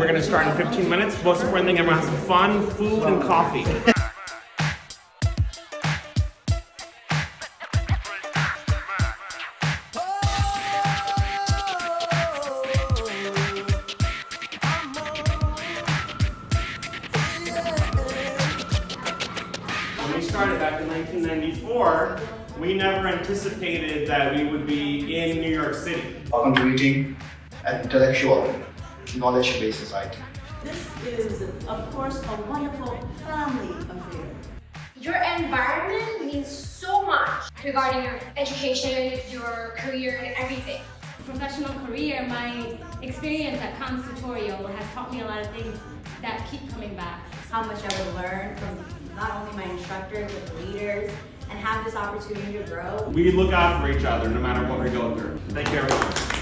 we're going to start in 15 minutes. Most important thing, everyone has some fun, food, and coffee. When we started back in 1994, we never anticipated that we would be in New York City. Contributing an intellectual, knowledge-based society. This is, of course, a wonderful family affair. Your environment means so much regarding your education, your career, and everything. Professional career, my experience at Comms Tutorial has taught me a lot of things that keep coming back. How much I would learn from not only my instructors, but the leaders, and have this opportunity to grow. We look out for each other no matter what we're going through. Thank you, everyone.